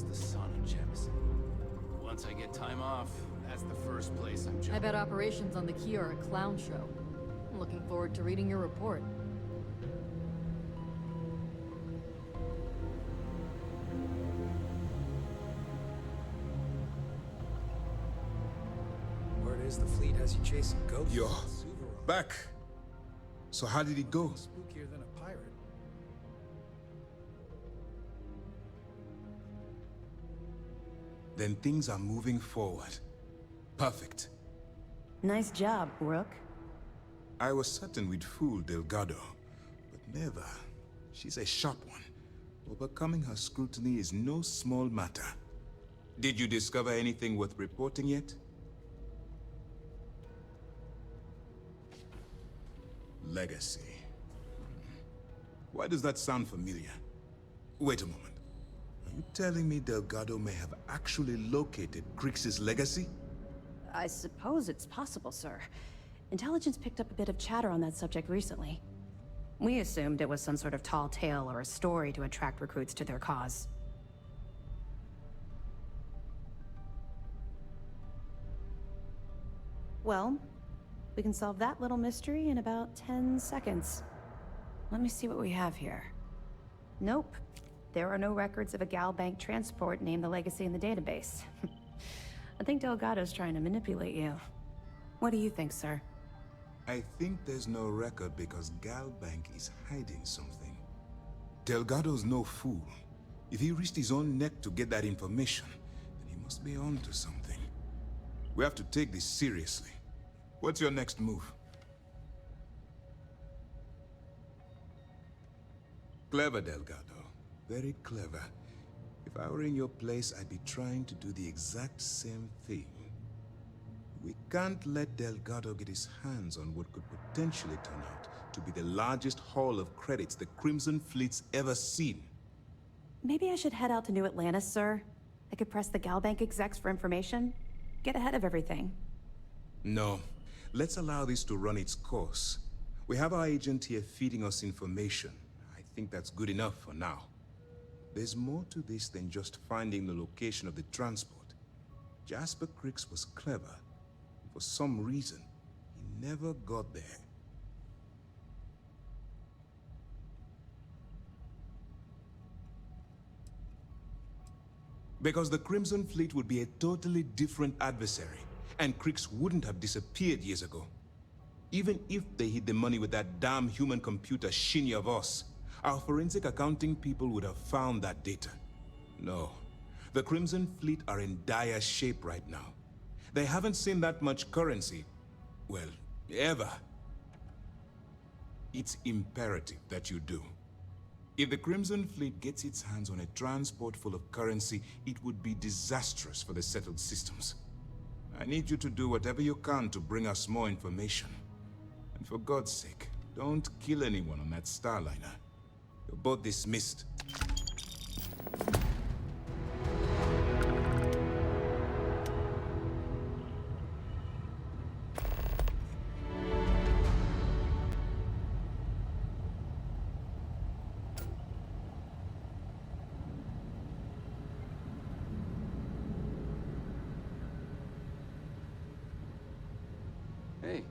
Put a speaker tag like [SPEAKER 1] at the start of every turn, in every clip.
[SPEAKER 1] was the son of Jemison. Once I get time off, that's the first place I'm jumping.
[SPEAKER 2] I bet operations on the Key are a clown show. I'm looking forward to reading your report.
[SPEAKER 3] Word is the fleet has you chasing ghosts.
[SPEAKER 4] Yo, back. So how did it go?
[SPEAKER 3] Spookier than a pirate.
[SPEAKER 4] Then things are moving forward. Perfect.
[SPEAKER 5] Nice job, Rook.
[SPEAKER 4] I was certain we'd fool Delgado, but never. She's a sharp one. Overcoming her scrutiny is no small matter. Did you discover anything worth reporting yet? Legacy. Why does that sound familiar? Wait a moment. Are you telling me Delgado may have actually located Crix's legacy?
[SPEAKER 5] I suppose it's possible, sir. Intelligence picked up a bit of chatter on that subject recently. We assumed it was some sort of tall tale or a story to attract recruits to their cause. Well, we can solve that little mystery in about 10 seconds. Let me see what we have here. Nope. There are no records of a Gal Bank transport named the Legacy in the database. I think Delgado's trying to manipulate you. What do you think, sir?
[SPEAKER 4] I think there's no record because Gal Bank is hiding something. Delgado's no fool. If he risked his own neck to get that information, then he must be on to something. We have to take this seriously. What's your next move? Clever, Delgado. Very clever. If I were in your place, I'd be trying to do the exact same thing. We can't let Delgado get his hands on what could potentially turn out to be the largest haul of credits the Crimson Fleet's ever seen.
[SPEAKER 5] Maybe I should head out to New Atlantis, sir. I could press the Gal Bank execs for information. Get ahead of everything.
[SPEAKER 4] No. Let's allow this to run its course. We have our agent here feeding us information. I think that's good enough for now. There's more to this than just finding the location of the transport. Jasper Crix was clever. For some reason, he never got there. Because the Crimson Fleet would be a totally different adversary, and Crix wouldn't have disappeared years ago. Even if they hid the money with that damn human computer Shinny of us, our forensic accounting people would have found that data. No, the Crimson Fleet are in dire shape right now. They haven't seen that much currency, well, ever. It's imperative that you do. If the Crimson Fleet gets its hands on a transport full of currency, it would be disastrous for the settled systems. I need you to do whatever you can to bring us more information. And for God's sake, don't kill anyone on that Starliner. You're both dismissed.
[SPEAKER 1] Hey.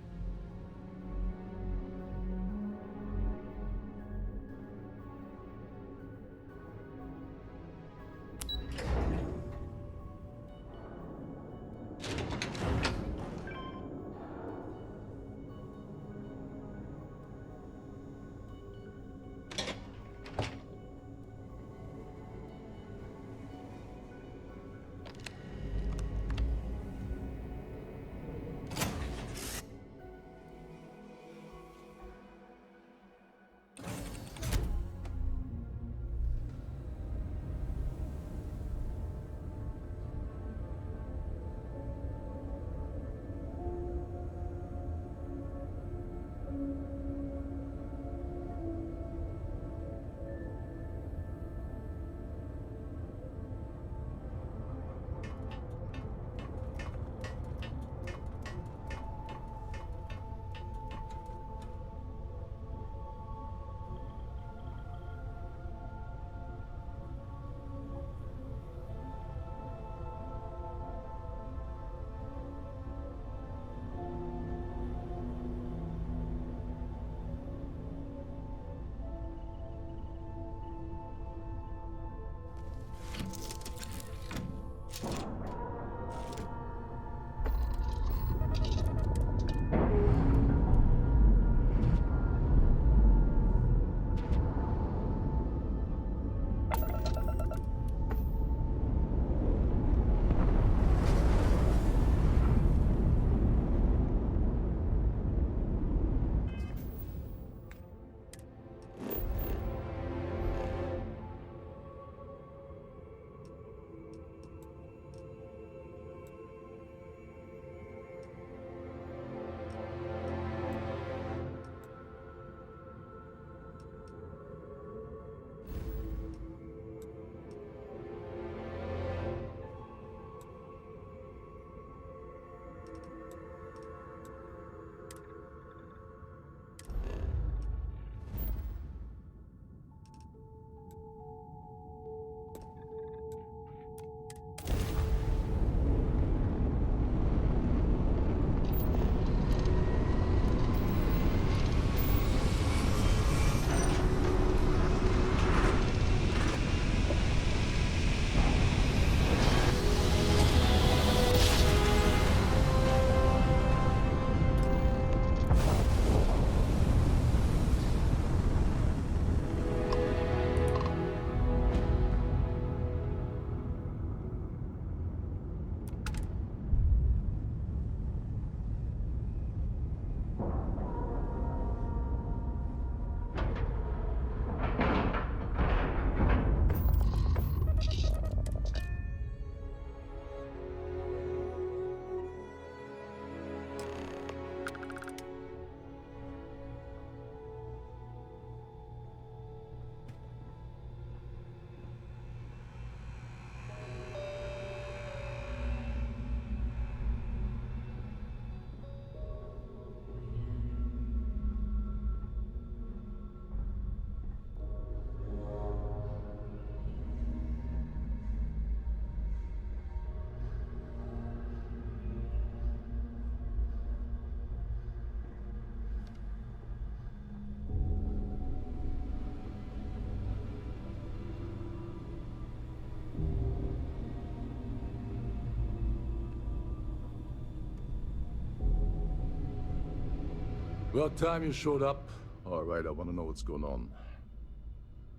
[SPEAKER 6] About time you showed up. All right, I want to know what's going on.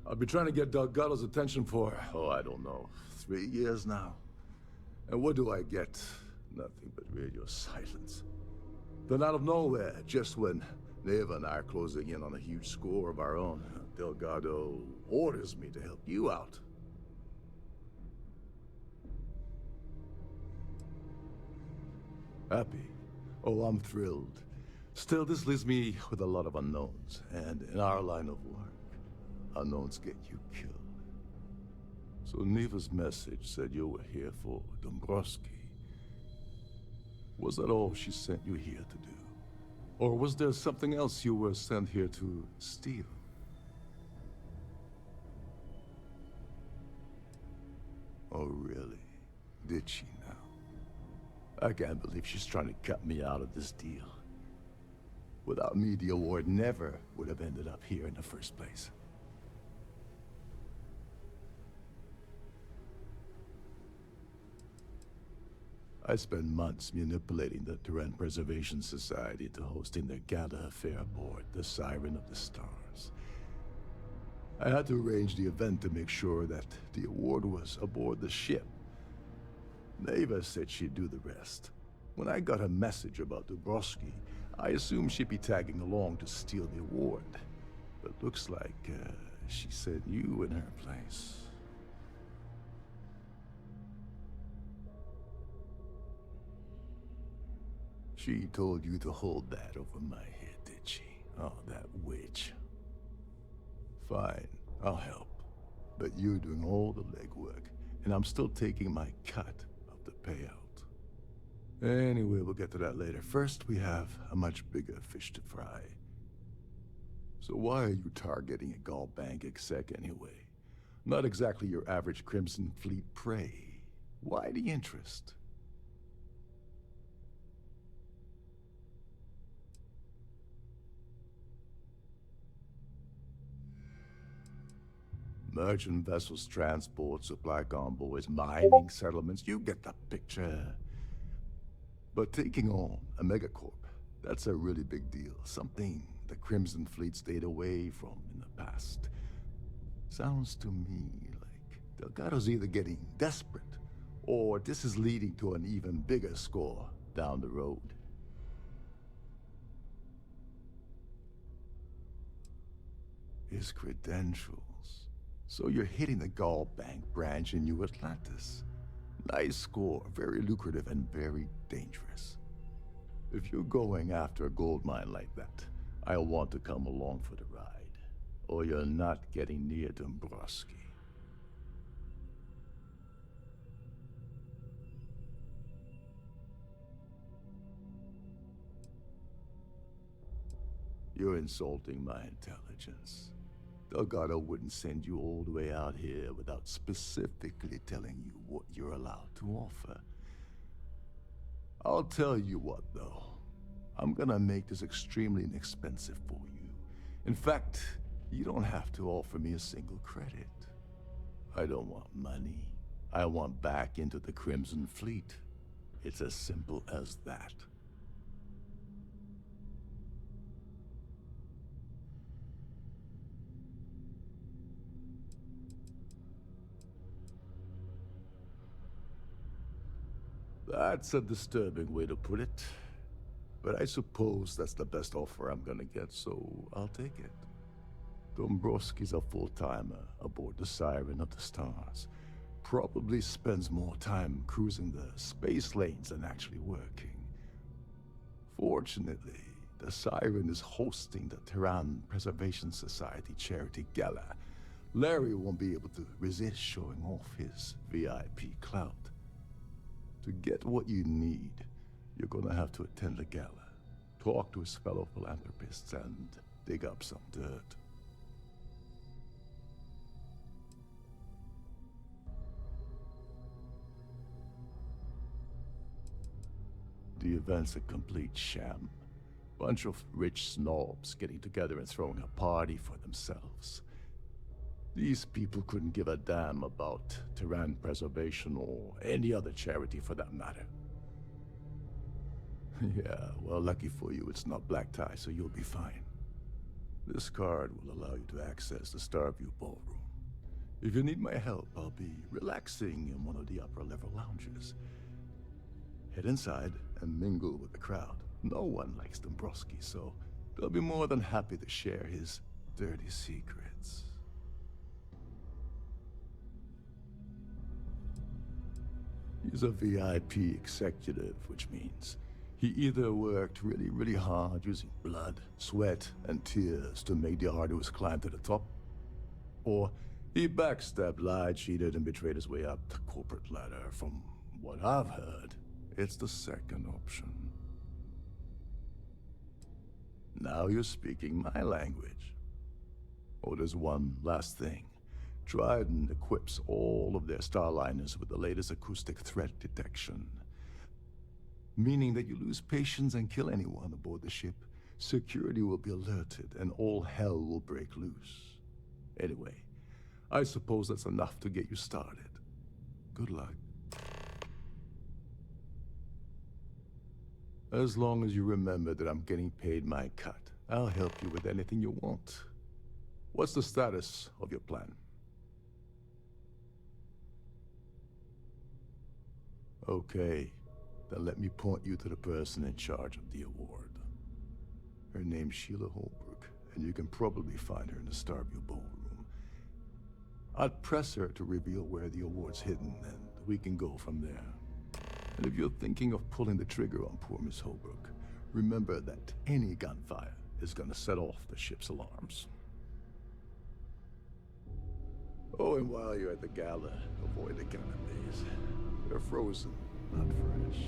[SPEAKER 6] I've been trying to get Delgado's attention for, I don't know, 3 years now. And what do I get? Nothing but radio silence. Then out of nowhere, just when Neva and I are closing in on a huge score of our own, Delgado orders me to help you out. Happy? Oh, I'm thrilled. Still, this leaves me with a lot of unknowns, and in our line of work, unknowns get you killed. So Neva's message said you were here for Dombrowski. Was that all she sent you here to do? Or was there something else you were sent here to steal? Oh, really? Did she now? I can't believe she's trying to cut me out of this deal. Without me, the award never would have ended up here in the first place. I spent months manipulating the Terran Preservation Society to hosting their gala affair aboard the Siren of the Stars. I had to arrange the event to make sure that the award was aboard the ship. Neva said she'd do the rest. When I got a message about Dombrowski, I assumed she'd be tagging along to steal the award. But looks like she sent you in her place. She told you to hold that over my head, did she? Oh, that witch. Fine, I'll help. But you're doing all the legwork, and I'm still taking my cut of the payout. Anyway, we'll get to that later. First, we have a much bigger fish to fry. So why are you targeting a Gall Bank exec anyway? Not exactly your average Crimson Fleet prey. Why the interest? Merchant vessels, transport, supply convoys, mining settlements, you get the picture. But taking on a megacorp, that's a really big deal. Something the Crimson Fleet stayed away from in the past. Sounds to me like Delgado's either getting desperate, or this is leading to an even bigger score down the road. His credentials. So you're hitting the Gall Bank branch in New Atlantis. Nice score, very lucrative and very dangerous. If you're going after a gold mine like that, I'll want to come along for the ride. Or you're not getting near Dombrowski. You're insulting my intelligence. Delgado wouldn't send you all the way out here without specifically telling you what you're allowed to offer. I'll tell you what, though. I'm gonna make this extremely inexpensive for you. In fact, you don't have to offer me a single credit. I don't want money. I want back into the Crimson Fleet. It's as simple as that. That's a disturbing way to put it. But I suppose that's the best offer I'm gonna get, so I'll take it. Dombrowski's a full-timer aboard the Siren of the Stars. Probably spends more time cruising the space lanes than actually working. Fortunately, the Siren is hosting the Terran Preservation Society charity gala. Larry won't be able to resist showing off his VIP clout. To get what you need, you're gonna have to attend the gala, talk to his fellow philanthropists, and dig up some dirt. The event's a complete sham. Bunch of rich snobs getting together and throwing a party for themselves. These people couldn't give a damn about Terran Preservation or any other charity for that matter. Yeah, well, lucky for you, it's not black tie, so you'll be fine. This card will allow you to access the Starfield ballroom. If you need my help, I'll be relaxing in one of the upper-level lounges. Head inside and mingle with the crowd. No one likes Dombrowski, so they'll be more than happy to share his dirty secrets. He's a VIP executive, which means he either worked really hard using blood, sweat, and tears to make the arduous climb to the top, or he backstabbed, lied, cheated, and betrayed his way up the corporate ladder. From what I've heard, it's the second option. Now you're speaking my language. Oh, there's one last thing. Trident equips all of their starliners with the latest acoustic threat detection. Meaning that you lose patience and kill anyone aboard the ship, security will be alerted and all hell will break loose. Anyway, I suppose that's enough to get you started. Good luck. As long as you remember that I'm getting paid my cut, I'll help you with anything you want. What's the status of your plan? Okay, then let me point you to the person in charge of the award. Her name's Sheila Holbrook, and you can probably find her in the Starfield ballroom. I'd press her to reveal where the award's hidden, and we can go from there. And if you're thinking of pulling the trigger on poor Miss Holbrook, remember that any gunfire is gonna set off the ship's alarms. Oh, and while you're at the gala, avoid the canapes. They're frozen, not fresh.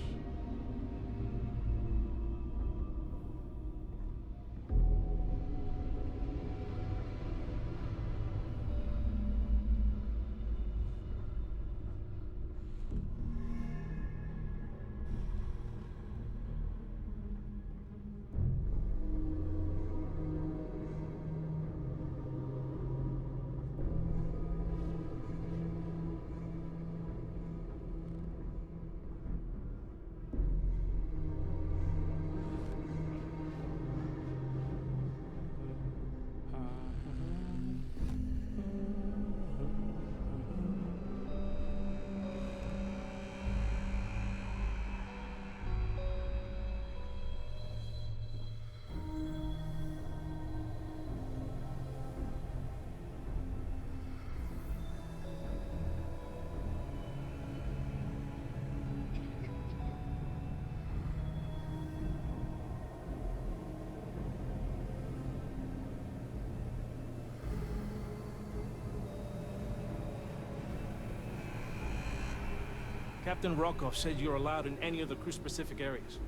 [SPEAKER 7] Captain Rokov said you're allowed in any of the crew-specific areas.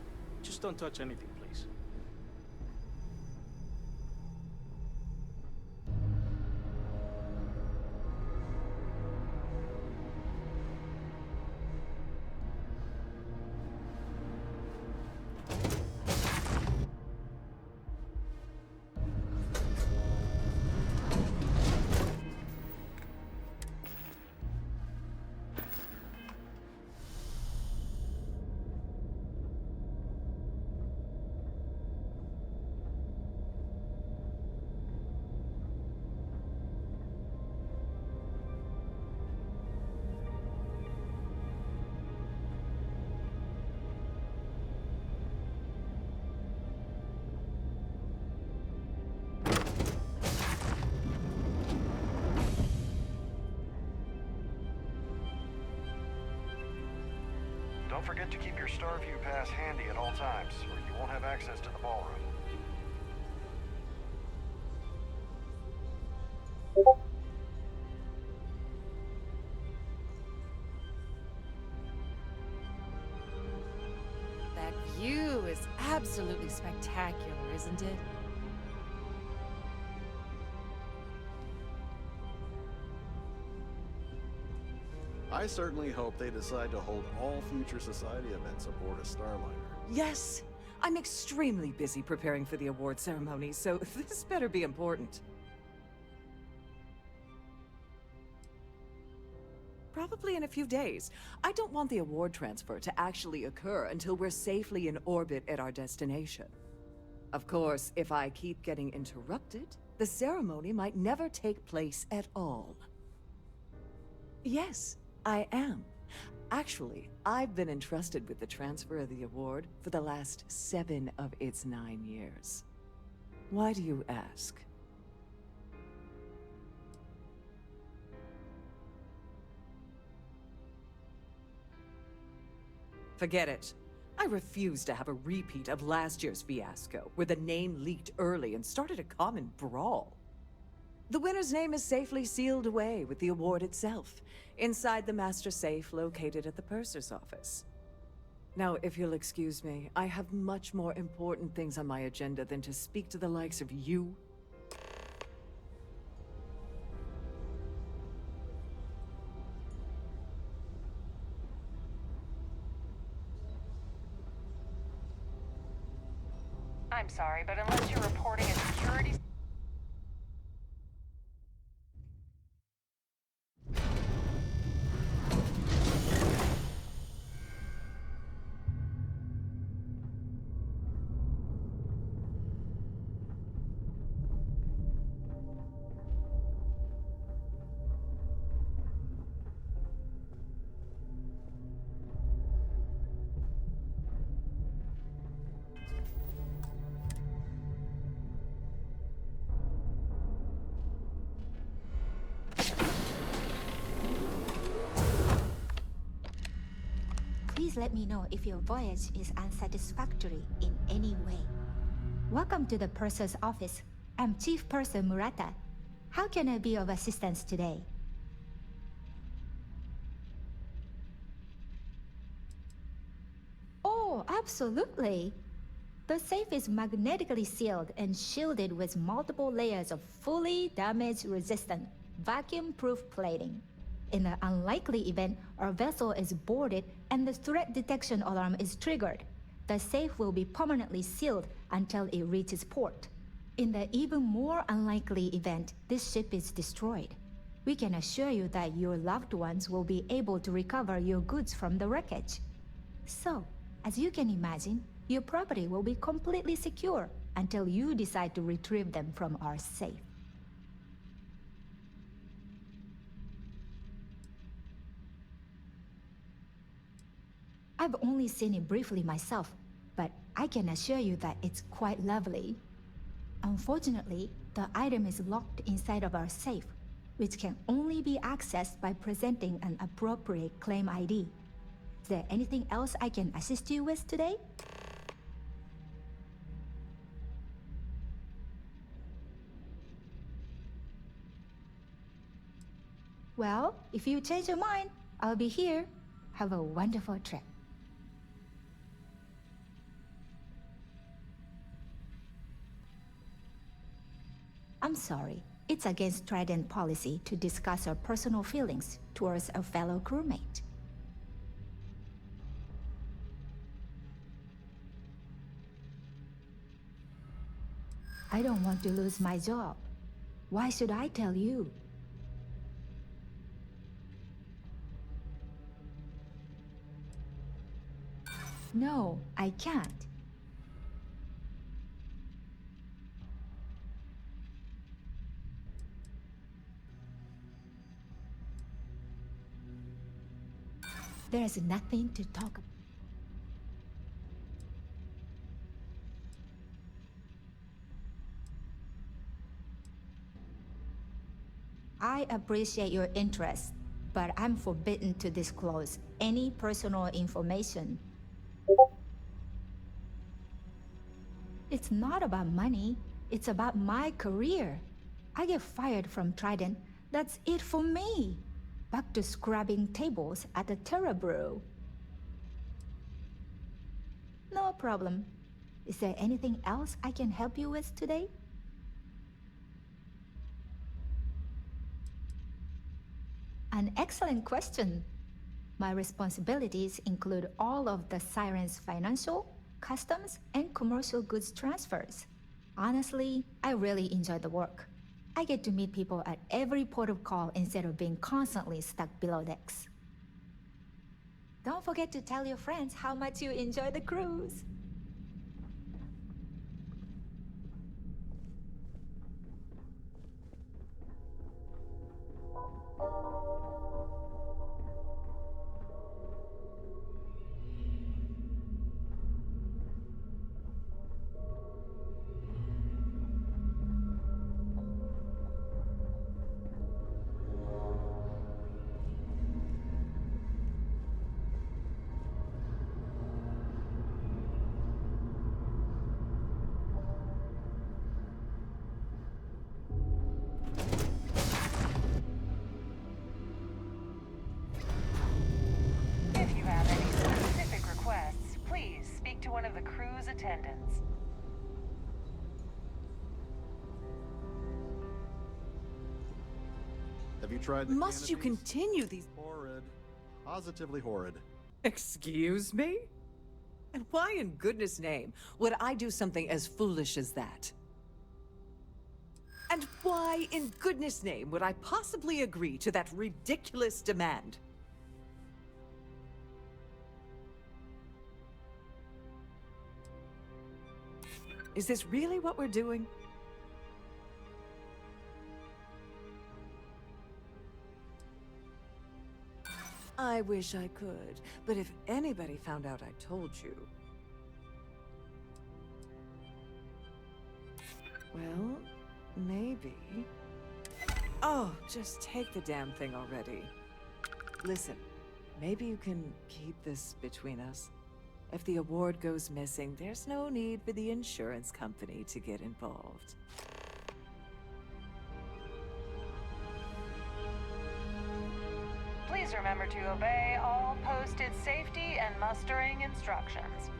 [SPEAKER 7] Just don't touch anything, please.
[SPEAKER 8] Don't forget to keep your Starview pass handy at all times, or you won't have access to the ballroom.
[SPEAKER 9] That view is absolutely spectacular, isn't it?
[SPEAKER 8] I certainly hope they decide to hold all future society events aboard a Starliner.
[SPEAKER 10] Yes! I'm extremely busy preparing for the award ceremony, so this better be important. probably in a few days. I don't want the award transfer to actually occur until we're safely in orbit at our destination. Of course, if I keep getting interrupted, the ceremony might never take place at all. Yes, I am. Actually, I've been entrusted with the transfer of the award for the last 7 of its 9 years. Why do you ask? Forget it. I refuse to have a repeat of last year's fiasco, where the name leaked early and started a common brawl. The winner's name is safely sealed away with the award itself, inside the master safe located at the purser's office. Now, if you'll excuse me, I have much more important things on my agenda than to speak to the likes of you.
[SPEAKER 9] I'm sorry, but unless you're reporting a security...
[SPEAKER 11] Please let me know if your voyage is unsatisfactory in any way. Welcome to the Purser's office. I'm Chief Purser Murata. How can I be of assistance today? Oh, absolutely. The safe is magnetically sealed and shielded with multiple layers of fully damage-resistant, vacuum-proof plating. In the unlikely event our vessel is boarded and the threat detection alarm is triggered, the safe will be permanently sealed until it reaches port. In the even more unlikely event this ship is destroyed, we can assure you that your loved ones will be able to recover your goods from the wreckage. So, as you can imagine, your property will be completely secure until you decide to retrieve them from our safe. I've only seen it briefly myself, but I can assure you that it's quite lovely. Unfortunately, the item is locked inside of our safe, which can only be accessed by presenting an appropriate claim ID. Is there anything else I can assist you with today? Well, if you change your mind, I'll be here. Have a wonderful trip. I'm sorry. It's against Trident policy to discuss our personal feelings towards a fellow crewmate. I don't want to lose my job. Why should I tell you? No, I can't. There's nothing to talk about. I appreciate your interest, but I'm forbidden to disclose any personal information. It's not about money, it's about my career. I get fired from Trident, that's it for me. Back to scrubbing tables at the Terra Brew. No problem. Is there anything else I can help you with today? An excellent question. My responsibilities include all of the Siren's financial, customs, and commercial goods transfers. Honestly, I really enjoy the work. I get to meet people at every port of call instead of being constantly stuck below decks. Don't forget to tell your friends how much you enjoy the cruise.
[SPEAKER 12] If you have any specific requests, please speak to one of the cruise attendants.
[SPEAKER 8] Have you tried the
[SPEAKER 10] Must you
[SPEAKER 8] canopies?
[SPEAKER 10] continue these?
[SPEAKER 8] Horrid. Positively horrid.
[SPEAKER 10] Excuse me? And why in goodness name would I do something as foolish as that? And why in goodness name would I possibly agree to that ridiculous demand? Is this really what we're doing? I wish I could, but if anybody found out I told you... Well, maybe... Oh, just take the damn thing already. Listen, maybe you can keep this between us. If the award goes missing, there's no need for the insurance company to get involved.
[SPEAKER 12] Please remember to obey all posted safety and mustering instructions.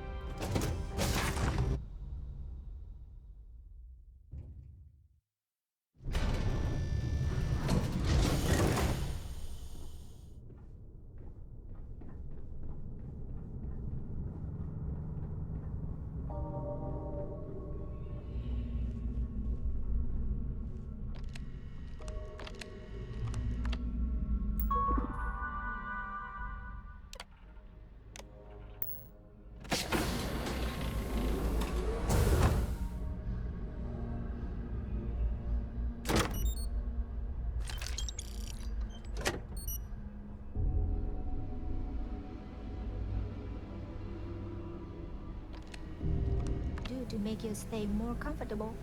[SPEAKER 11] To make your stay more comfortable.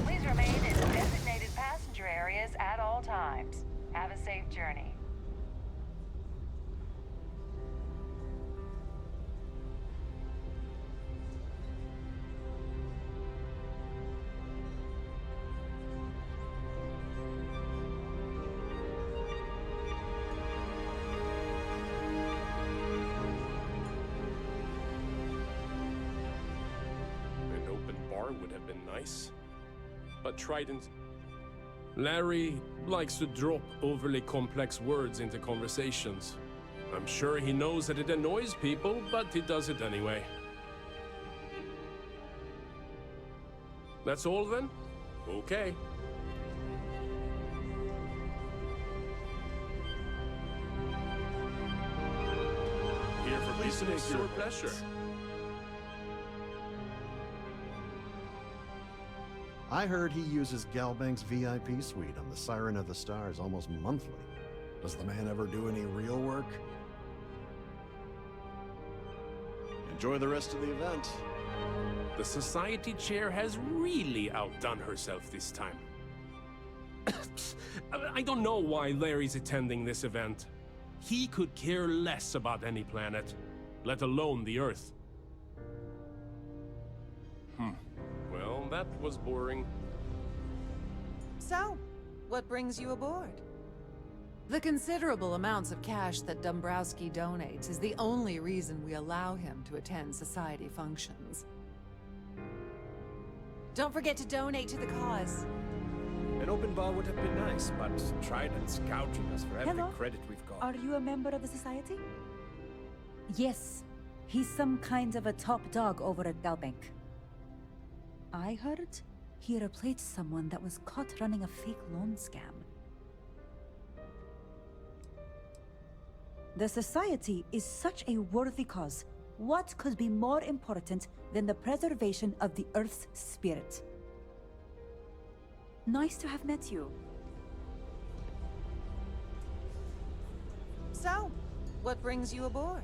[SPEAKER 12] Please remain in designated passenger areas at all times. Have a safe journey.
[SPEAKER 13] Would have been nice. But Trident... Larry likes to drop overly complex words into conversations. I'm sure he knows that it annoys people, but he does it anyway. That's all then? Okay. Here for business or pleasure?
[SPEAKER 8] I heard he uses Galbank's VIP suite on the Siren of the Stars almost monthly. Does the man ever do any real work? Enjoy the rest of the event.
[SPEAKER 13] The society chair has really outdone herself this time. I don't know why Larry's attending this event. He could care less about any planet, let alone the Earth. Well, that was boring.
[SPEAKER 9] So, what brings you aboard? The considerable amounts of cash that Dombrowski donates is the only reason we allow him to attend society functions. Don't forget to donate to the cause.
[SPEAKER 14] An open bar would have been nice, but Trident's gouging us for every
[SPEAKER 15] Hello?
[SPEAKER 14] credit we've got.
[SPEAKER 15] Are you a member of the society? Yes. He's some kind of a top dog over at Galbank. I heard he replaced someone that was caught running a fake loan scam. The society is such a worthy cause. What could be more important than the preservation of the Earth's spirit? Nice to have met you.
[SPEAKER 9] So, what brings you aboard?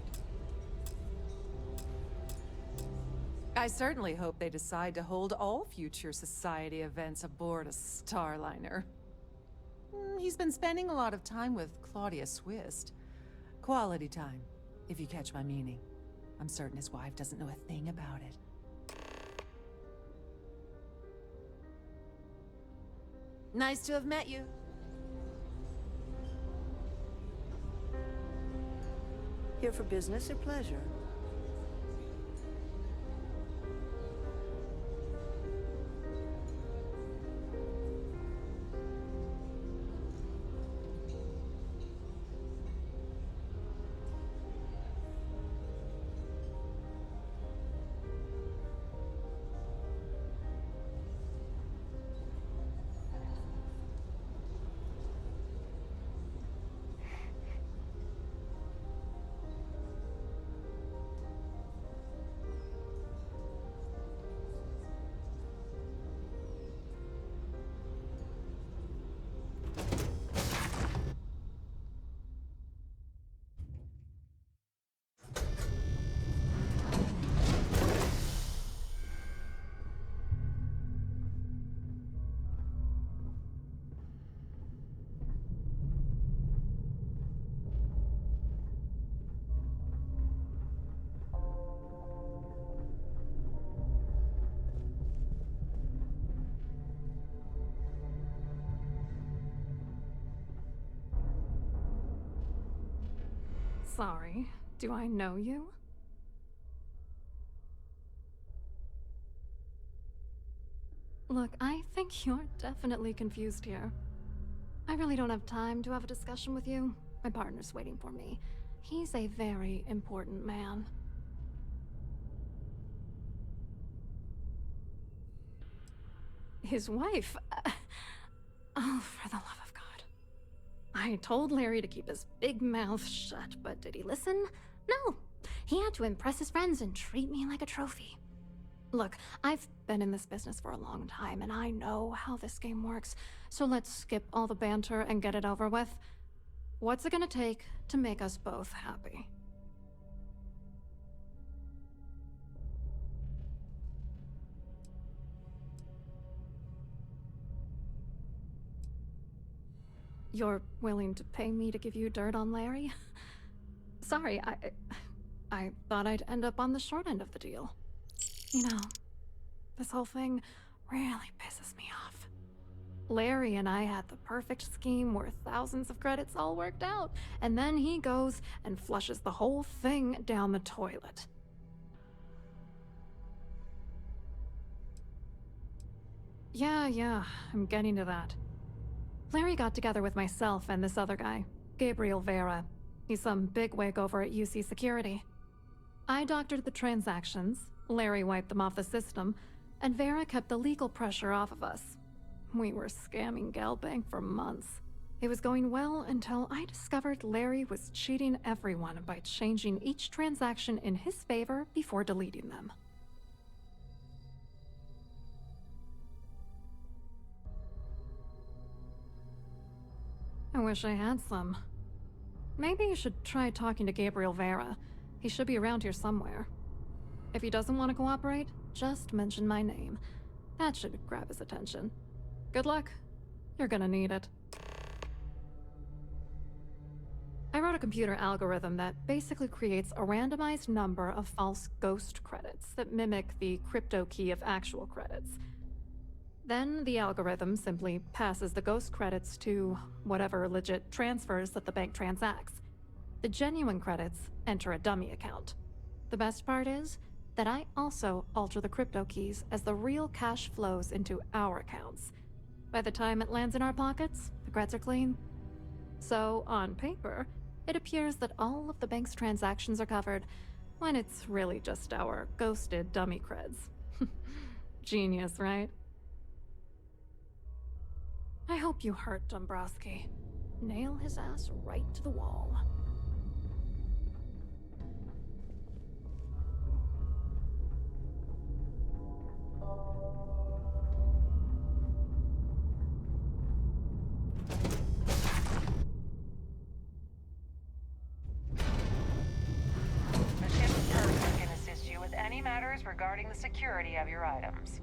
[SPEAKER 9] I certainly hope they decide to hold all future society events aboard a Starliner. He's been spending a lot of time with Claudia Swist. Quality time, if you catch my meaning. I'm certain his wife doesn't know a thing about it. Nice to have met you.
[SPEAKER 16] Here for business or pleasure?
[SPEAKER 2] Sorry, do I know you? Look, I think you're definitely confused here. I really don't have time to have a discussion with you. My partner's waiting for me. He's a very important man. His wife? Oh, for the love of God. I told Larry to keep his big mouth shut, but did he listen? No. He had to impress his friends and treat me like a trophy. Look, I've been in this business for a long time, and I know how this game works, so let's skip all the banter and get it over with. What's it gonna take to make us both happy? You're willing to pay me to give you dirt on Larry? Sorry, I thought I'd end up on the short end of the deal. You know, this whole thing really pisses me off. Larry and I had the perfect scheme where thousands of credits all worked out, and then he goes and flushes the whole thing down the toilet. Yeah, I'm getting to that. Larry got together with myself and this other guy, Gabriel Vera. He's some bigwig over at UC Security. I doctored the transactions, Larry wiped them off the system, and Vera kept the legal pressure off of us. We were scamming Galbank for months. It was going well until I discovered Larry was cheating everyone by changing each transaction in his favor before deleting them. I wish I had some. Maybe you should try talking to Gabriel Vera. He should be around here somewhere. If he doesn't want to cooperate, just mention my name. That should grab his attention. Good luck. You're gonna need it. I wrote a computer algorithm that basically creates a randomized number of false ghost credits that mimic the crypto key of actual credits. Then the algorithm simply passes the ghost credits to whatever legit transfers that the bank transacts. The genuine credits enter a dummy account. The best part is, that I also alter the crypto keys as the real cash flows into our accounts. By the time it lands in our pockets, the creds are clean. So, on paper, it appears that all of the bank's transactions are covered, when it's really just our ghosted dummy creds. Genius, right? I hope you hurt Dombrowski. Nail his ass right to the wall.
[SPEAKER 12] The ship's person can assist you with any matters regarding the security of your items.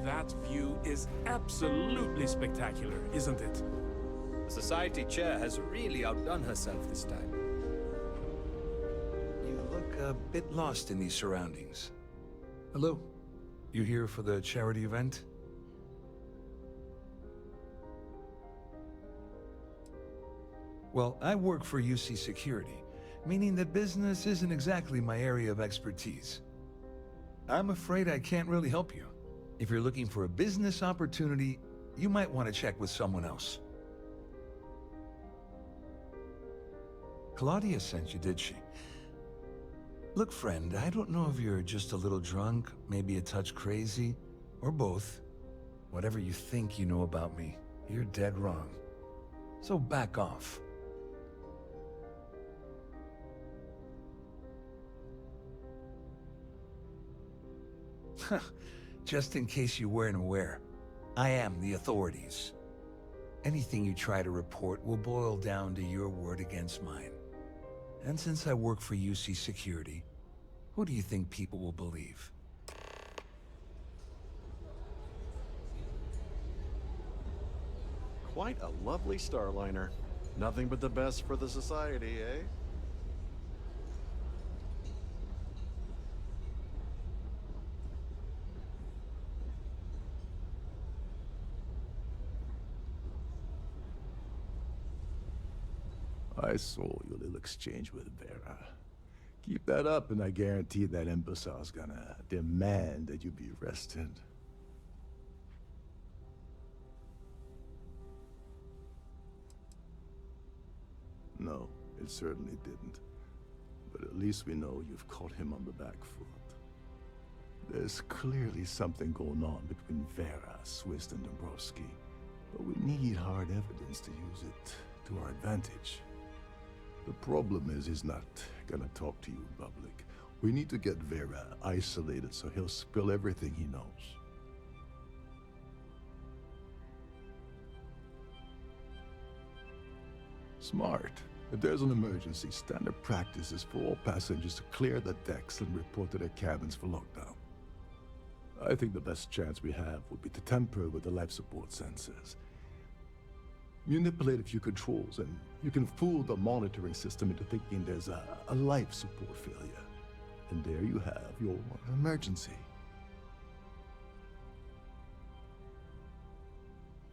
[SPEAKER 13] That view is absolutely spectacular, isn't it?
[SPEAKER 14] The Society Chair has really outdone herself this time.
[SPEAKER 17] You look a bit lost in these surroundings. Hello? You here for the charity event? Well, I work for UC Security, meaning that business isn't exactly my area of expertise. I'm afraid I can't really help you. If you're looking for a business opportunity, you might want to check with someone else. Claudia sent you, did she? Look, friend, I don't know if you're just a little drunk, maybe a touch crazy, or both. Whatever you think you know about me, you're dead wrong. So back off. Just in case you weren't aware, I am the authorities. Anything you try to report will boil down to your word against mine. And since I work for UC Security, who do you think people will believe?
[SPEAKER 8] Quite a lovely Starliner. Nothing but the best for the Society, eh? I saw your little exchange with Vera. Keep that up and I guarantee that imbecile's gonna demand that you be arrested. No, it certainly didn't. But at least we know you've caught him on the back foot. There's clearly something going on between Vera, Swiss, and Dombrowski. But we need hard evidence to use it to our advantage. The problem is he's not gonna talk to you in public. We need to get Vera isolated so he'll spill everything he knows. Smart. If there's an emergency, standard practice is for all passengers to clear the decks and report to their cabins for lockdown. I think the best chance we have would be to tamper with the life support sensors. Manipulate a few controls and you can fool the monitoring system into thinking there's a life support failure. And there you have your emergency.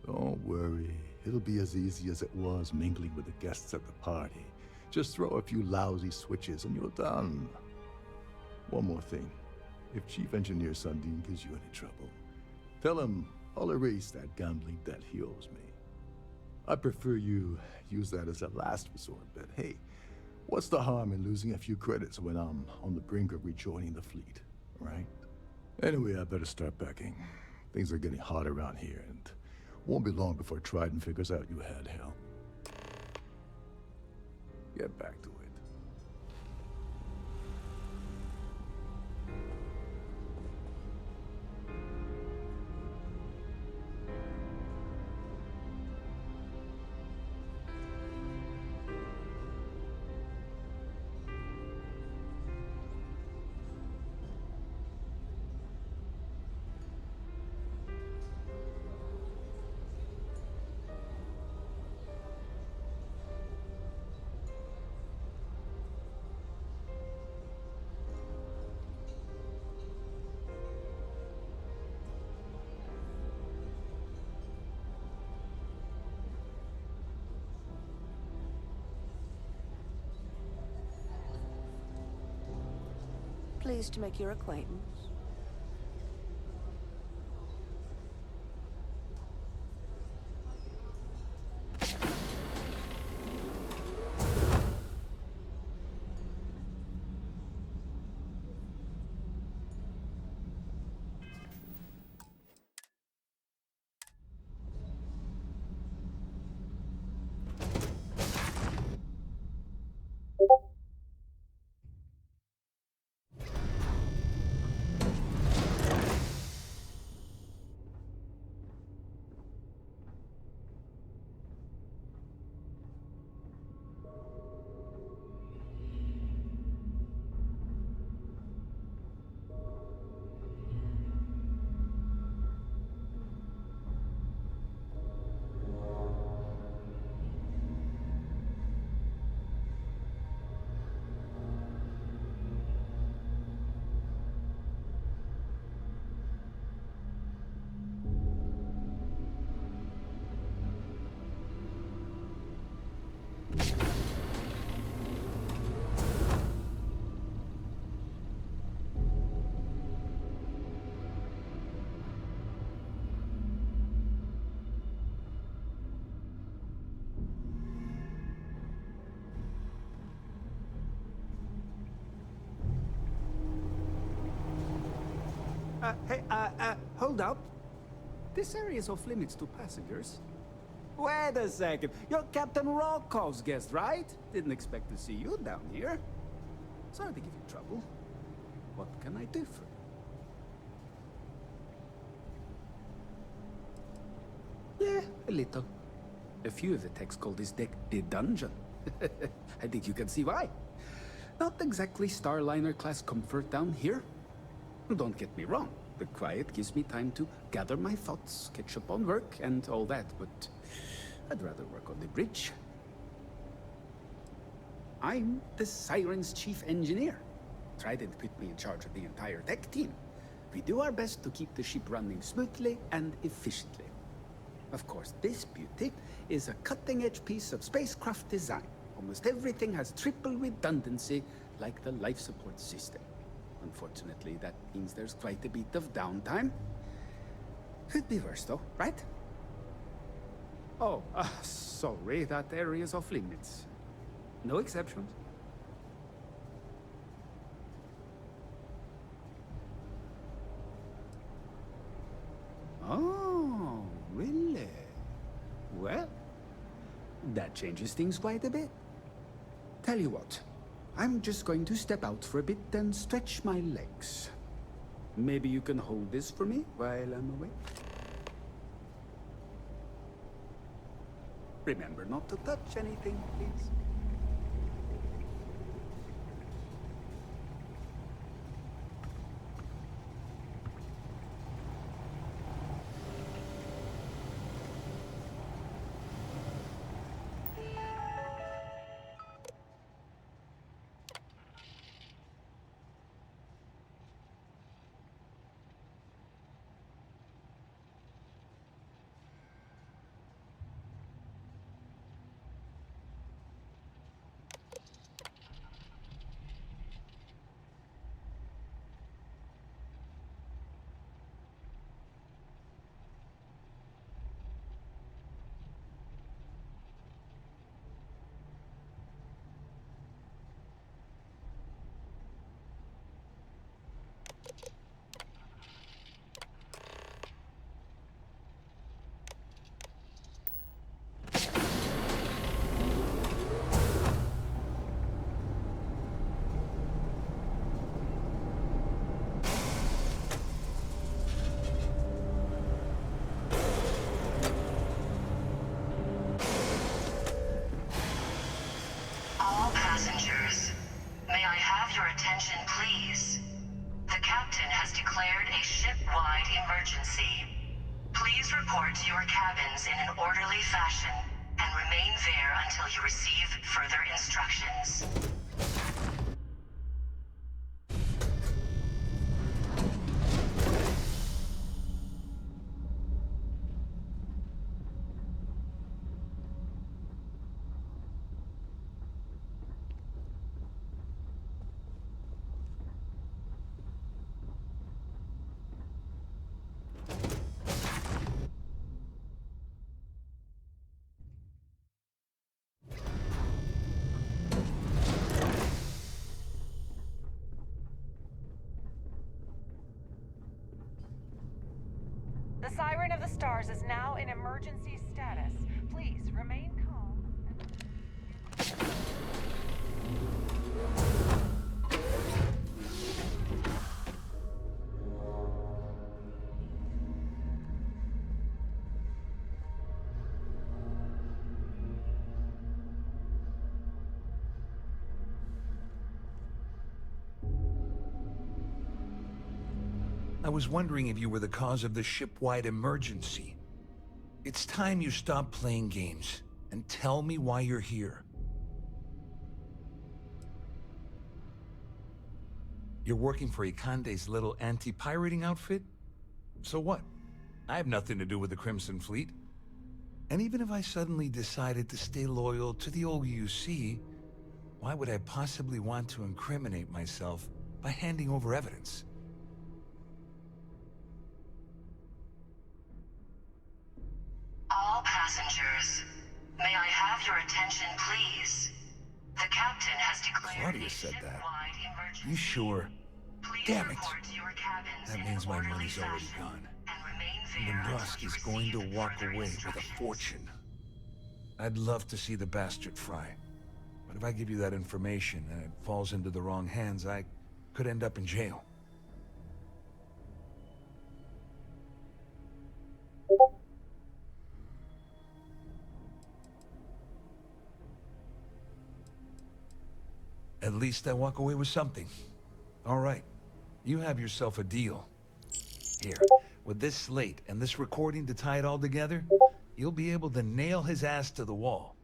[SPEAKER 8] Don't worry, it'll be as easy as it was mingling with the guests at the party. Just throw a few lousy switches and you're done. One more thing. If Chief Engineer Sundin gives you any trouble, tell him I'll erase that gambling debt he owes me. I prefer you use that as a last resort, but hey, what's the harm in losing a few credits when I'm on the brink of rejoining the fleet, right? Anyway, I better start packing. Things are getting hot around here, and won't be long before Trident figures out you had help. Get back to it.
[SPEAKER 16] Pleased to make your acquaintance.
[SPEAKER 18] Hold up. This area is off limits to passengers. Wait a second. You're Captain Rockov's guest, right? Didn't expect to see you down here. Sorry to give you trouble. What can I do for you? Yeah, a little. A few of the techs call this deck the dungeon. I think you can see why. Not exactly Starliner-class comfort down here. Don't get me wrong. The quiet gives me time to gather my thoughts, catch up on work, and all that, but I'd rather work on the bridge. I'm the Siren's chief engineer. Trident put me in charge of the entire tech team. We do our best to keep the ship running smoothly and efficiently. Of course, this beauty is a cutting-edge piece of spacecraft design. Almost everything has triple redundancy, like the life support system. Unfortunately, that means there's quite a bit of downtime. Could be worse, though, right? Oh, sorry, that area's off limits. No exceptions. Oh, really? Well, that changes things quite a bit. Tell you what, I'm just going to step out for a bit and stretch my legs. Maybe you can hold this for me while I'm away? Remember not to touch anything, please.
[SPEAKER 12] All passengers, may I have your attention, please? The captain has declared a ship-wide emergency. Please report to your cabins in an orderly fashion and remain there until you receive further instructions.
[SPEAKER 9] Siren of the Stars is now in emergency status. Please remain calm.
[SPEAKER 17] I was wondering if you were the cause of the ship-wide emergency. It's time you stop playing games and tell me why you're here. You're working for Ikande's little anti-pirating outfit? So what? I have nothing to do with the Crimson Fleet. And even if I suddenly decided to stay loyal to the old UC, why would I possibly want to incriminate myself by handing over evidence?
[SPEAKER 12] All passengers, may I have your attention, please? The captain has declared
[SPEAKER 17] Claudia said that. You sure? Damn it. That means my money's already gone. And Dombrowski's going to walk away with a fortune. I'd love to see the bastard fry. But if I give you that information and it falls into the wrong hands, I could end up in jail. At least I walk away with something. All right, you have yourself a deal. Here, with this slate and this recording to tie it all together, you'll be able to nail his ass to the wall.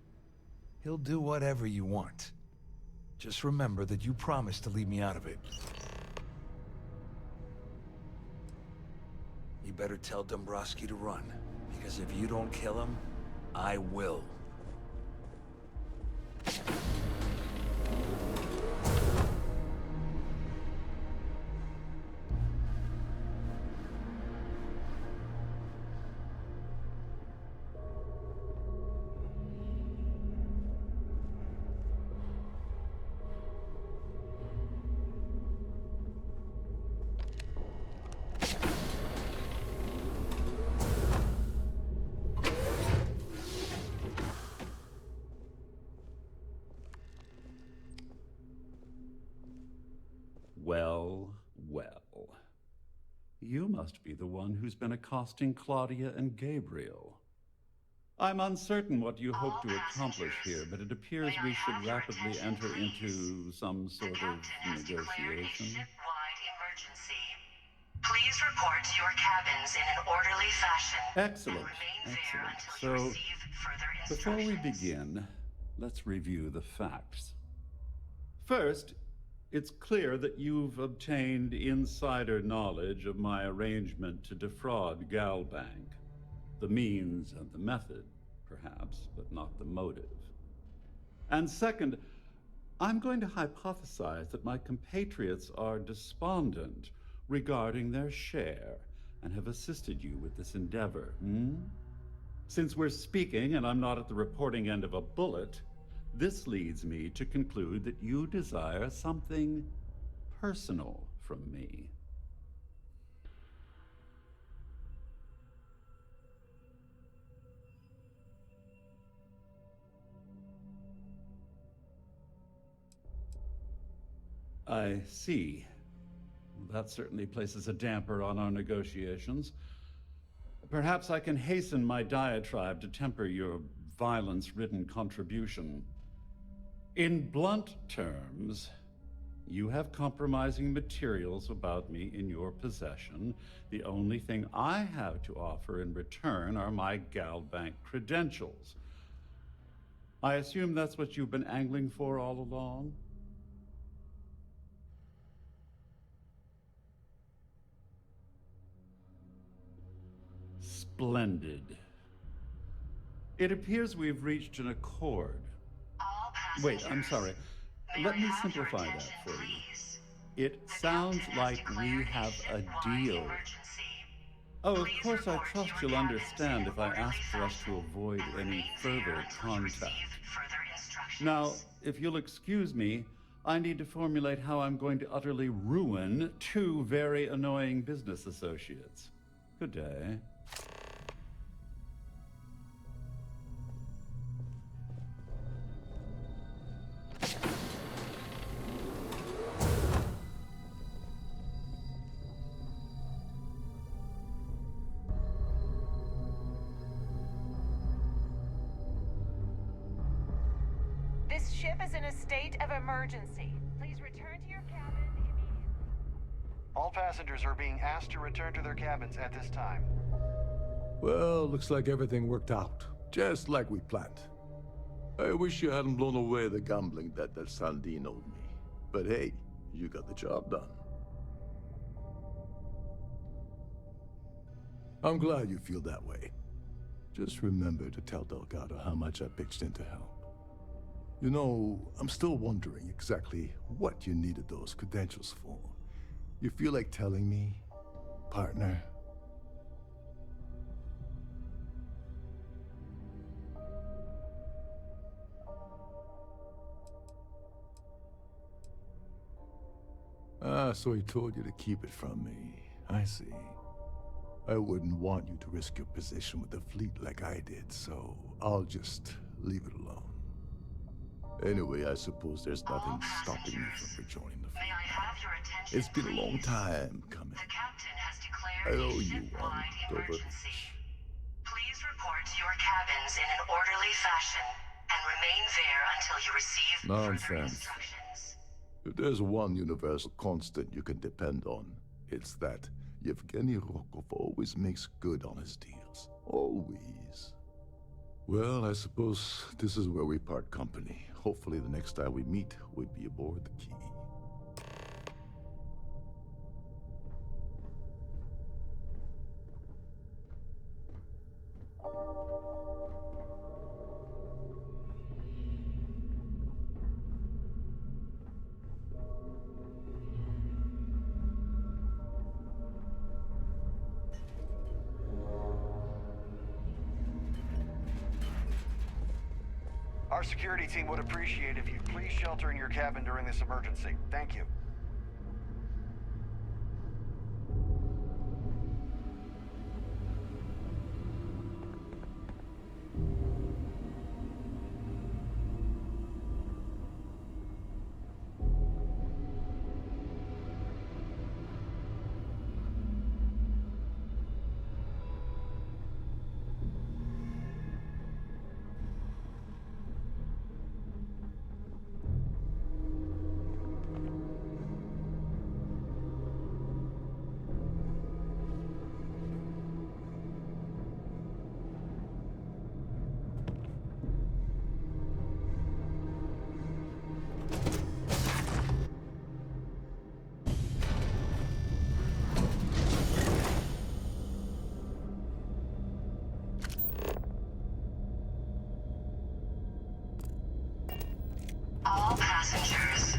[SPEAKER 17] He'll do whatever you want. Just remember that you promised to leave me out of it. You better tell Dombrowski to run, because if you don't kill him, I will.
[SPEAKER 19] Well, well. You must be the one who's been accosting Claudia and Gabriel. I'm uncertain what you hope to accomplish here, but it appears we should rapidly enter into some sort of negotiation.
[SPEAKER 12] Please report to your cabins in an orderly fashion.
[SPEAKER 19] Excellent, excellent. So, before we begin, let's review the facts. First, it's clear that you've obtained insider knowledge of my arrangement to defraud Galbank. The means and the method, perhaps, but not the motive. And second, I'm going to hypothesize that my compatriots are despondent regarding their share and have assisted you with this endeavor. Since we're speaking and I'm not at the reporting end of a bullet, this leads me to conclude that you desire something personal from me. I see. That certainly places a damper on our negotiations. Perhaps I can hasten my diatribe to temper your violence-ridden contribution. In blunt terms, you have compromising materials about me in your possession. The only thing I have to offer in return are my Galbank credentials. I assume that's what you've been angling for all along? Splendid. It appears we've reached an accord. Wait, I'm sorry. Let me simplify that for you. It sounds like we have a deal. Oh, of course, I trust you'll understand if I ask for us to avoid any further contact. Now, if you'll excuse me, I need to formulate how I'm going to utterly ruin two very annoying business associates. Good day.
[SPEAKER 20] ship is in a state of emergency. Please return to your cabin immediately.
[SPEAKER 21] All passengers are being asked to return to their cabins at this time.
[SPEAKER 8] Well, looks like everything worked out, just like we planned. I wish you hadn't blown away the gambling debt that Sandine owed me. But hey, you got the job done. I'm glad you feel that way. Just remember to tell Delgado how much I pitched in to help. You know, I'm still wondering exactly what you needed those credentials for. You feel like telling me, partner? Ah, so he told you to keep it from me. I see. I wouldn't want you to risk your position with the fleet like I did, so I'll just leave it alone. Anyway, I suppose there's nothing stopping me from rejoining the fleet.
[SPEAKER 12] May I have your attention,
[SPEAKER 8] It's been a long time coming.
[SPEAKER 12] The captain has
[SPEAKER 8] I
[SPEAKER 12] declared
[SPEAKER 8] owe
[SPEAKER 12] a
[SPEAKER 8] you one,
[SPEAKER 12] ship-wide
[SPEAKER 8] Dover.
[SPEAKER 12] emergency. Please report to your cabins in an orderly fashion and remain there until you receive further
[SPEAKER 8] Nonsense.
[SPEAKER 12] instructions.
[SPEAKER 8] If there's one universal constant you can depend on, it's that Yevgeny Rokov always makes good on his deals. Always. Well, I suppose this is where we part company. Hopefully the next time we meet, we'll be aboard the Key.
[SPEAKER 21] Our security team would appreciate if you'd please shelter in your cabin during this emergency. Thank you.
[SPEAKER 12] All passengers.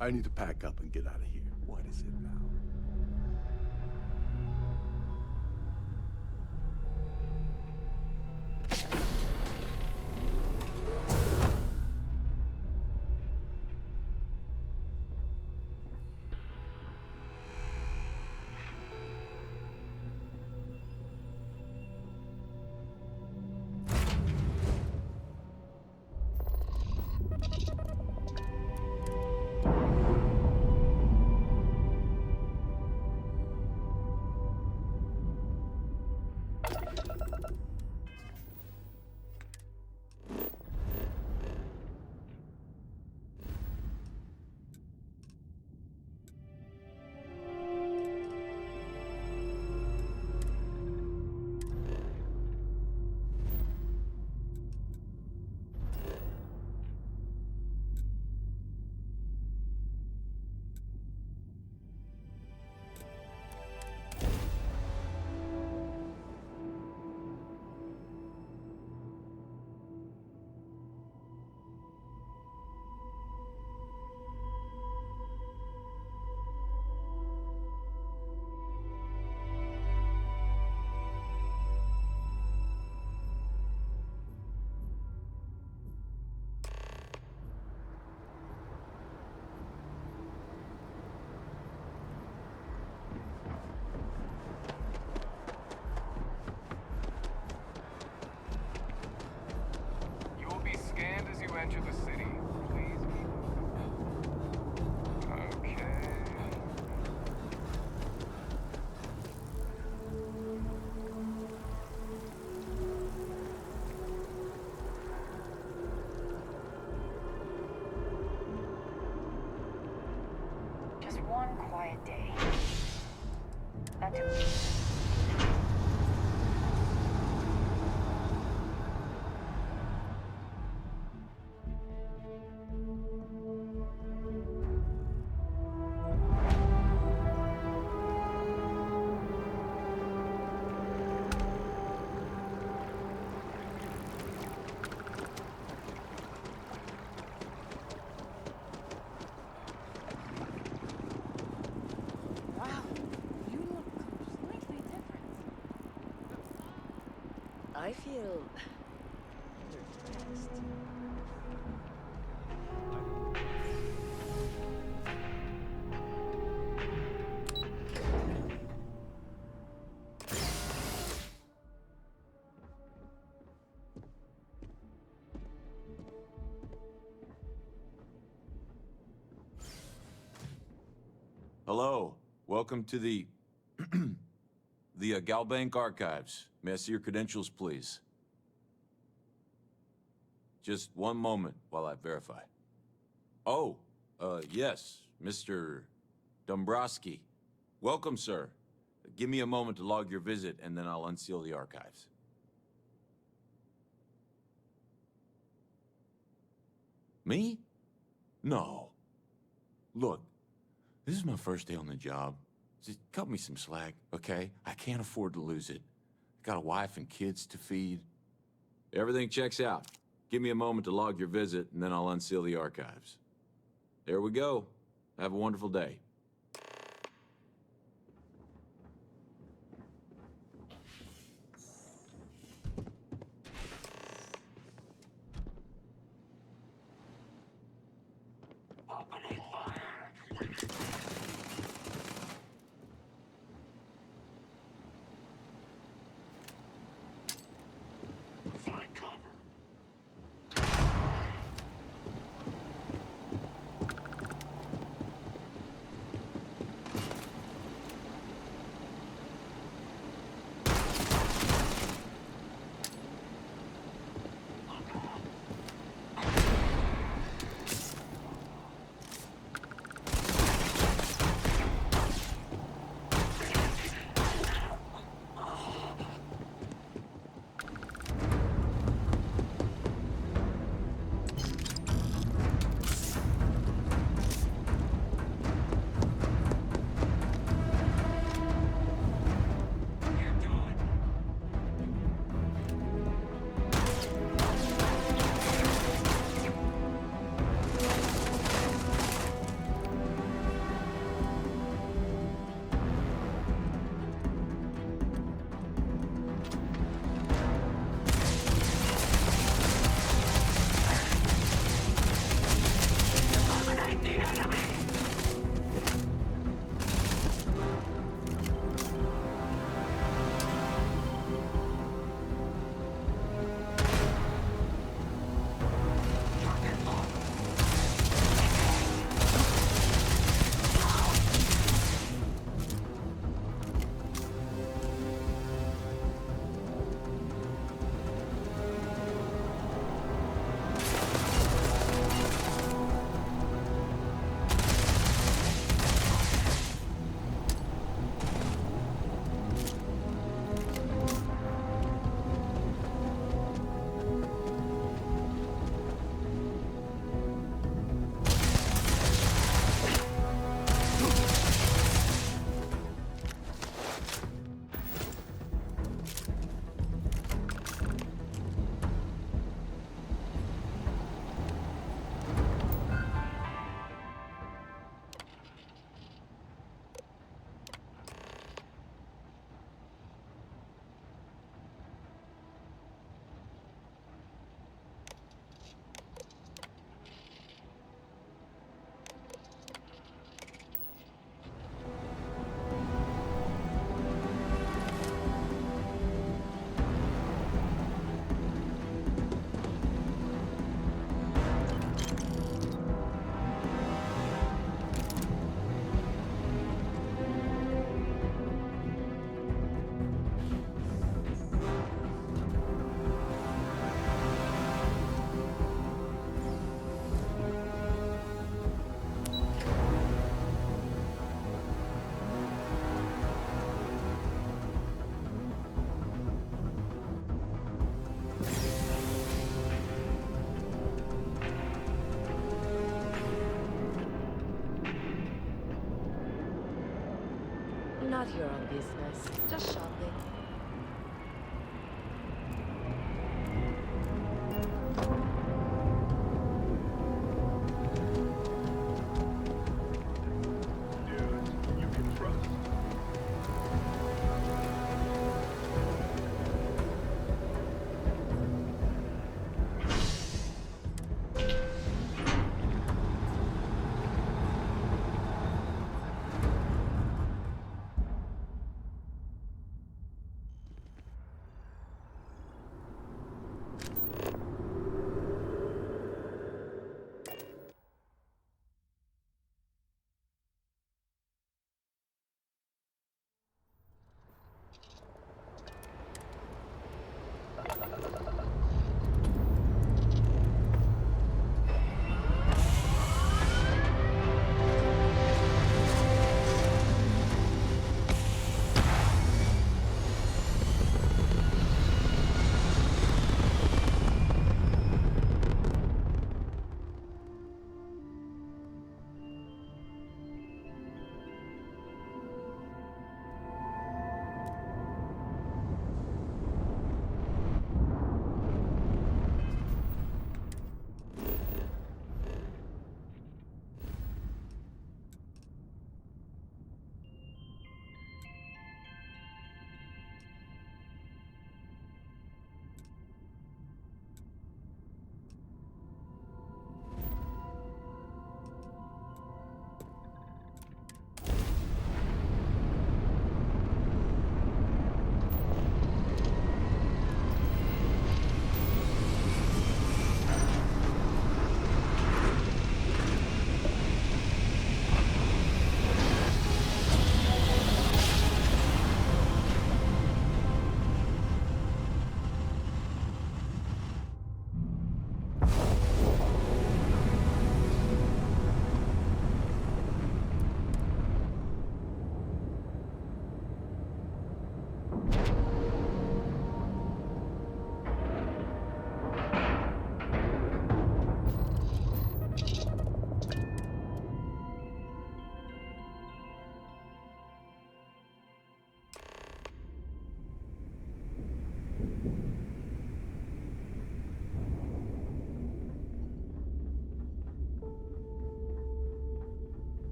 [SPEAKER 8] I need to pack up and get out of here. What is it now?
[SPEAKER 20] quiet day. Until...
[SPEAKER 3] I feel underdressed.
[SPEAKER 22] Hello. Welcome to the Galbank Archives. May I see your credentials, please? Just one moment while I verify. Oh, yes, Mr. Dombrowski. Welcome, sir. Give me a moment to log your visit, and then I'll unseal the archives. Me? No. Look, this is my first day on the job. Just cut me some slack, okay? I can't afford to lose it. I got a wife and kids to feed. Everything checks out. Give me a moment to log your visit, and then I'll unseal the archives. There we go. Have a wonderful day.
[SPEAKER 3] Have your own business. Just shopping.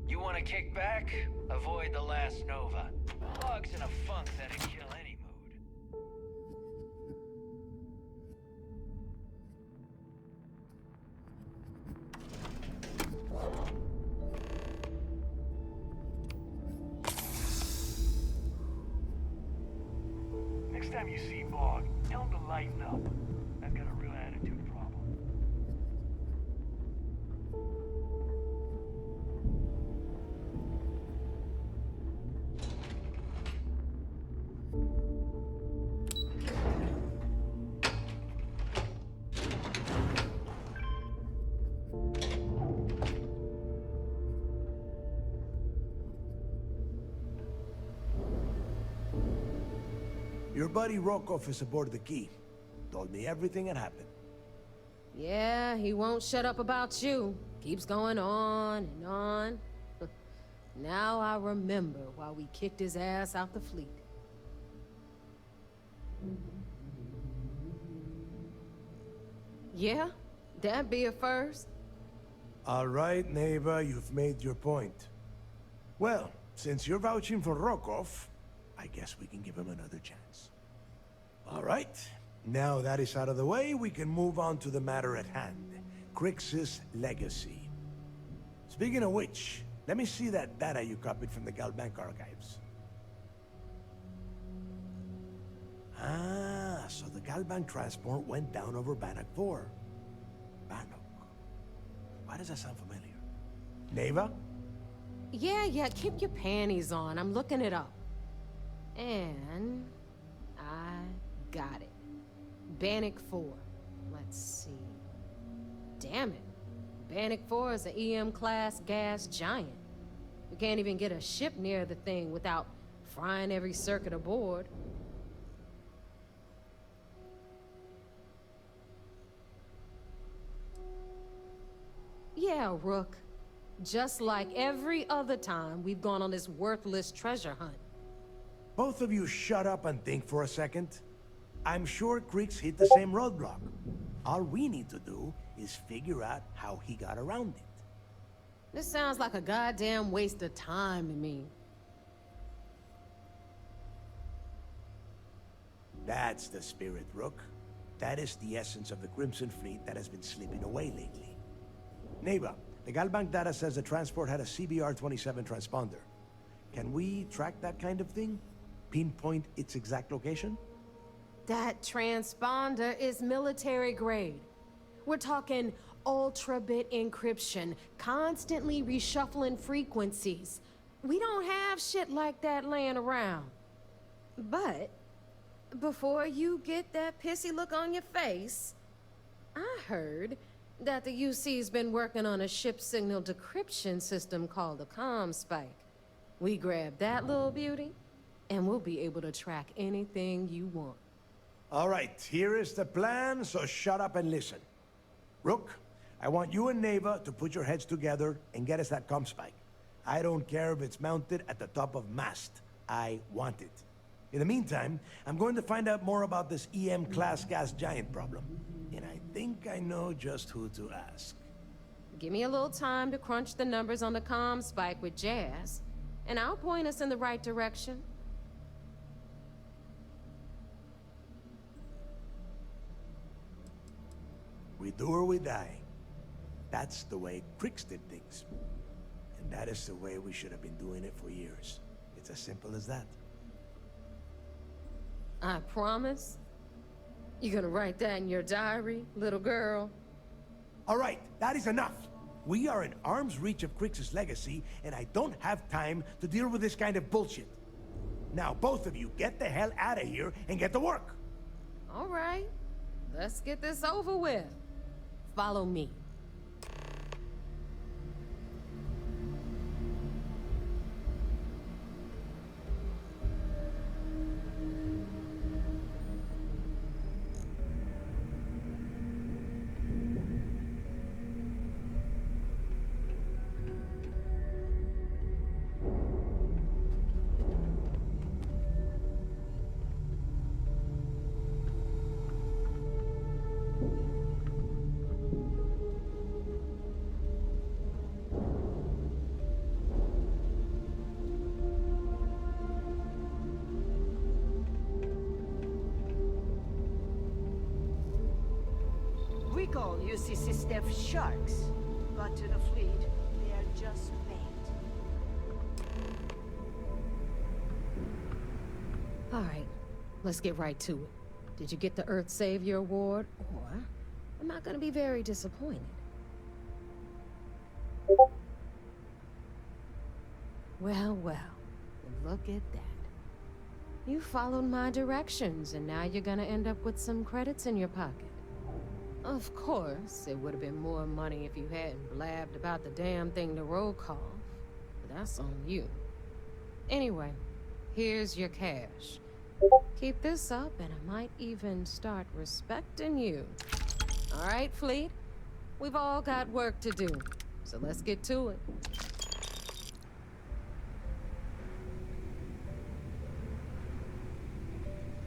[SPEAKER 4] You want to kick back? Avoid the last Nova. Bugs in a funk that'd kill any mood. Next time you see Bog, tell him to lighten up. I've got a real attitude problem.
[SPEAKER 14] Your buddy Rokov is aboard the Key. Told me everything that happened.
[SPEAKER 5] Yeah, he won't shut up about you. Keeps going on and on. Now I remember why we kicked his ass out the fleet. Yeah, that'd be a first.
[SPEAKER 14] All right, Neva, you've made your point. Well, since you're vouching for Rokov, I guess we can give him another chance. All right, now that is out of the way, we can move on to the matter at hand. Crix's legacy. Speaking of which, let me see that data you copied from the Galbank archives. Ah, so the Galbank transport went down over Bannock 4. Bannock. Why does that sound familiar? Neva?
[SPEAKER 5] Yeah, keep your panties on. I'm looking it up. And I got it. Bannock 4. Let's see. Damn it. Bannock 4 is an EM-class gas giant. We can't even get a ship near the thing without frying every circuit aboard. Yeah, Rook. Just like every other time we've gone on this worthless treasure hunt.
[SPEAKER 14] both of you shut up and think for a second? I'm sure Creeks hit the same roadblock. All we need to do is figure out how he got around it.
[SPEAKER 5] This sounds like a goddamn waste of time to me.
[SPEAKER 14] That's the spirit, Rook. That is the essence of the Crimson Fleet that has been slipping away lately. Neighbor, the Galbank data says the transport had a CBR-27 transponder. Can we track that kind of thing? Pinpoint its exact location?
[SPEAKER 5] That transponder is military grade. We're talking ultra-bit encryption, constantly reshuffling frequencies. We don't have shit like that laying around. But before you get that pissy look on your face, I heard that the UC's been working on a ship signal decryption system called a comm spike. We grab that little beauty, and we'll be able to track anything you want.
[SPEAKER 14] All right, here is the plan, so shut up and listen. Rook, I want you and Neva to put your heads together and get us that comm spike. I don't care if it's mounted at the top of mast. I want it. In the meantime, I'm going to find out more about this EM-class gas giant problem. And I think I know just who to ask.
[SPEAKER 5] Give me a little time to crunch the numbers on the comm spike with Jazz, and I'll point us in the right direction.
[SPEAKER 14] We do or we die. That's the way Creeks did things. And that is the way we should have been doing it for years. It's as simple as that.
[SPEAKER 5] I promise. You gonna write that in your diary, little girl?
[SPEAKER 14] All right, that is enough. We are in arm's reach of Creeks' legacy, and I don't have time to deal with this kind of bullshit. Now, both of you, get the hell out of here and get to work.
[SPEAKER 5] All right, let's get this over with. Follow me.
[SPEAKER 16] We call UC SysDef sharks, but to the fleet, they are just bait.
[SPEAKER 5] All right, let's get right to it. Did you get the Earth Savior Award, or am I gonna be very disappointed? Well, look at that. You followed my directions, and now you're gonna end up with some credits in your pocket. Of course, it would have been more money if you hadn't blabbed about the damn thing to roll call, but that's on you. Anyway, here's your cash. Keep this up, and I might even start respecting you. All right, Fleet? We've all got work to do, so let's get to it.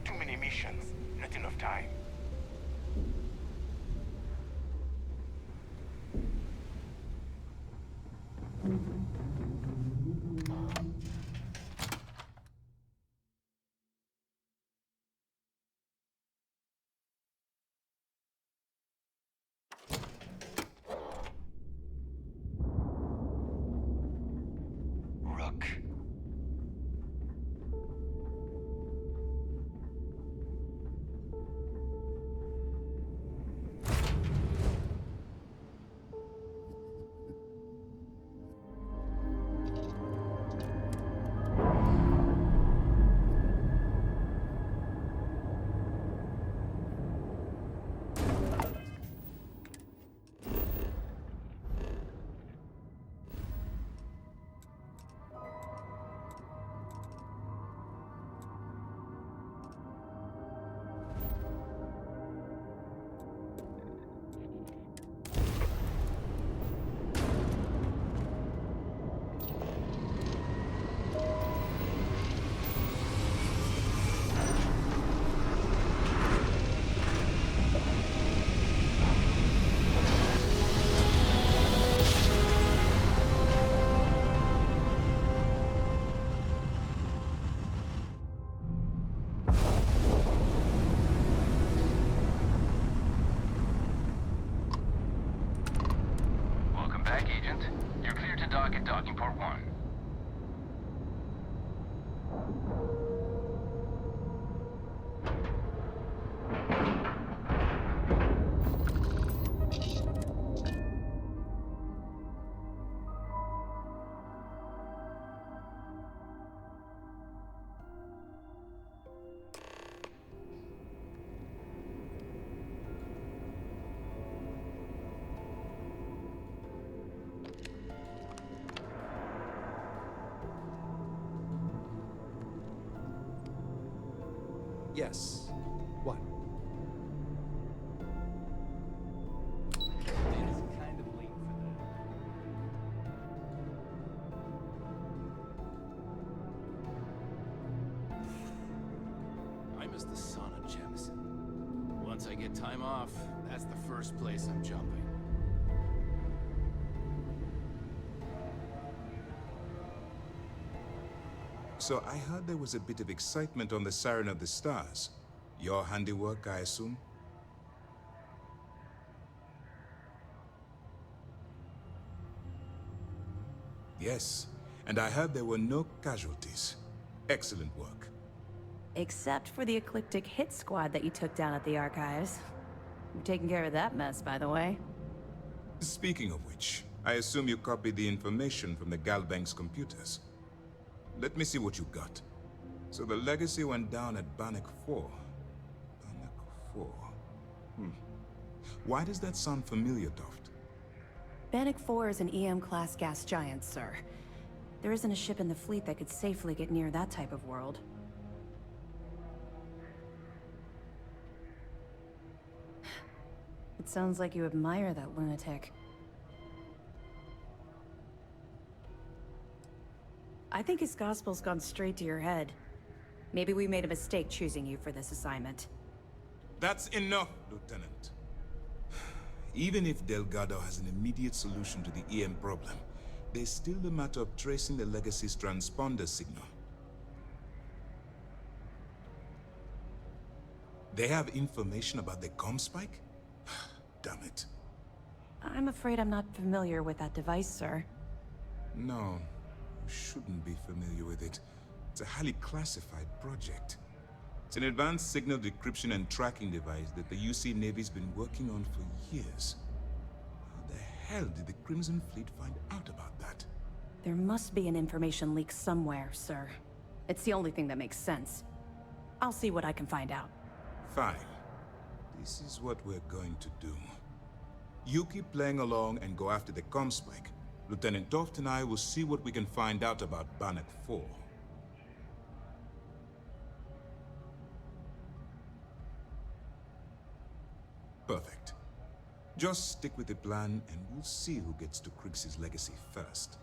[SPEAKER 1] Too many missions, not enough time.
[SPEAKER 4] Rook.
[SPEAKER 6] dock at docking port 1.
[SPEAKER 7] Yes. What?
[SPEAKER 4] Kind of late for that. I miss the sun on Jemison. Once I get time off, that's the first place I'm jumping.
[SPEAKER 23] So I heard there was a bit of excitement on the Siren of the Stars. Your handiwork, I assume? Yes, and I heard there were no casualties. Excellent work.
[SPEAKER 24] Except for the eclectic hit squad that you took down at the archives. You're taking care of that mess, by the way.
[SPEAKER 23] Speaking of which, I assume you copied the information from the Galbank's computers. Let me see what you got. So the legacy went down at Bannock 4. Bannock 4. Why does that sound familiar, Toft?
[SPEAKER 24] Bannock 4 is an EM-class gas giant, sir. There isn't a ship in the fleet that could safely get near that type of world. It sounds like you admire that lunatic. I think his gospel's gone straight to your head. Maybe we made a mistake choosing you for this assignment.
[SPEAKER 23] That's enough, Lieutenant. Even if Delgado has an immediate solution to the EM problem, there's still the matter of tracing the Legacy's transponder signal. They have information about the comm spike? Damn it.
[SPEAKER 24] I'm afraid I'm not familiar with that device, sir.
[SPEAKER 23] No, you shouldn't be familiar with it. It's a highly classified project. It's an advanced signal decryption and tracking device that the UC Navy's been working on for years. How the hell did the Crimson Fleet find out about that?
[SPEAKER 24] There must be an information leak somewhere, sir. It's the only thing that makes sense. I'll see what I can find out.
[SPEAKER 23] Fine. This is what we're going to do. You keep playing along and go after the comm spike. Lieutenant Toft and I will see what we can find out about Bannock 4. Perfect. Just stick with the plan and we'll see who gets to Krix's legacy first.